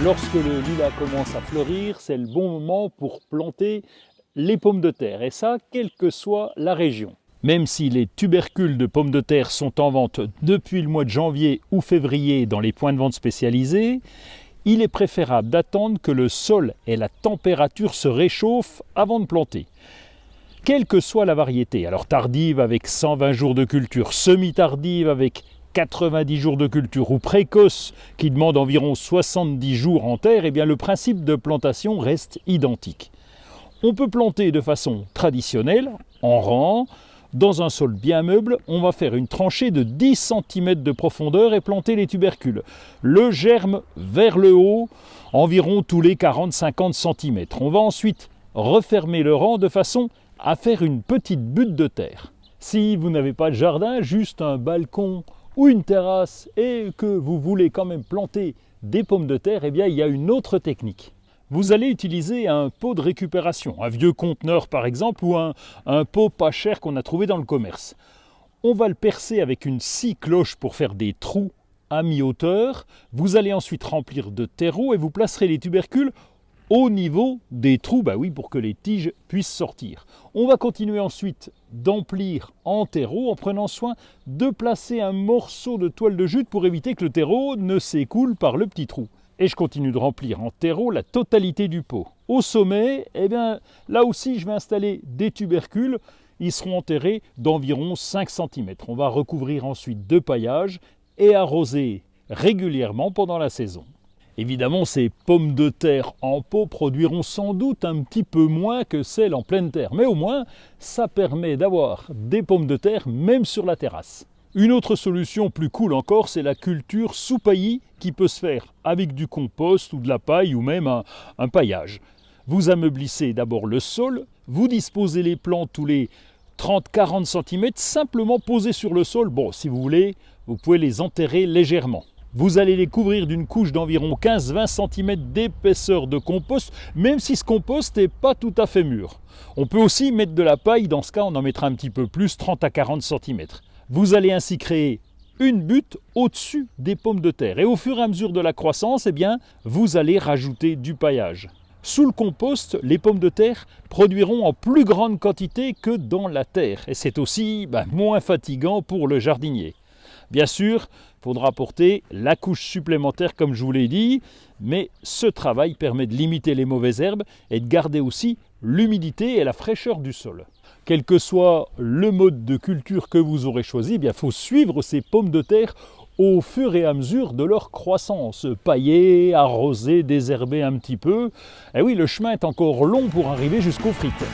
Lorsque le lilas commence à fleurir, c'est le bon moment pour planter les pommes de terre, et ça, quelle que soit la région. Même si les tubercules de pommes de terre sont en vente depuis le mois de janvier ou février dans les points de vente spécialisés, il est préférable d'attendre que le sol et la température se réchauffent avant de planter. Quelle que soit la variété, alors tardive avec 120 jours de culture, semi-tardive avec 90 jours de culture ou précoce qui demande environ 70 jours en terre, eh bien le principe de plantation reste identique. On peut planter de façon traditionnelle, en rang, dans un sol bien meuble. On va faire une tranchée de 10 cm de profondeur et planter les tubercules. Le germe vers le haut, environ tous les 40-50 cm. On va ensuite refermer le rang de façon à faire une petite butte de terre. Si vous n'avez pas de jardin, juste un balcon ou une terrasse et que vous voulez quand même planter des pommes de terre, eh bien il y a une autre technique. Vous allez utiliser un pot de récupération, un vieux conteneur par exemple, ou un pot pas cher qu'on a trouvé dans le commerce. On va le percer avec une scie cloche pour faire des trous à mi-hauteur. Vous allez ensuite remplir de terreau et vous placerez les tubercules au niveau des trous, pour que les tiges puissent sortir. On va continuer ensuite d'emplir en terreau en prenant soin de placer un morceau de toile de jute pour éviter que le terreau ne s'écoule par le petit trou. Et je continue de remplir en terreau la totalité du pot. Au sommet, là aussi je vais installer des tubercules. Ils seront enterrés d'environ 5 cm. On va recouvrir ensuite de paillage et arroser régulièrement pendant la saison. Évidemment, ces pommes de terre en pot produiront sans doute un petit peu moins que celles en pleine terre, mais au moins, ça permet d'avoir des pommes de terre même sur la terrasse. Une autre solution plus cool encore, c'est la culture sous paillis qui peut se faire avec du compost ou de la paille ou même un paillage. Vous ameublissez d'abord le sol, vous disposez les plants tous les 30-40 cm, simplement posés sur le sol. Bon, si vous voulez, vous pouvez les enterrer légèrement. Vous allez les couvrir d'une couche d'environ 15-20 cm d'épaisseur de compost, même si ce compost n'est pas tout à fait mûr. On peut aussi mettre de la paille, dans ce cas on en mettra un petit peu plus, 30 à 40 cm. Vous allez ainsi créer une butte au-dessus des pommes de terre. Et au fur et à mesure de la croissance, vous allez rajouter du paillage. Sous le compost, les pommes de terre produiront en plus grande quantité que dans la terre. Et c'est aussi moins fatigant pour le jardinier. Bien sûr, il faudra apporter la couche supplémentaire comme je vous l'ai dit, mais ce travail permet de limiter les mauvaises herbes et de garder aussi l'humidité et la fraîcheur du sol. Quel que soit le mode de culture que vous aurez choisi, il faut suivre ces pommes de terre au fur et à mesure de leur croissance. Pailler, arroser, désherber un petit peu. Et oui, le chemin est encore long pour arriver jusqu'aux frites.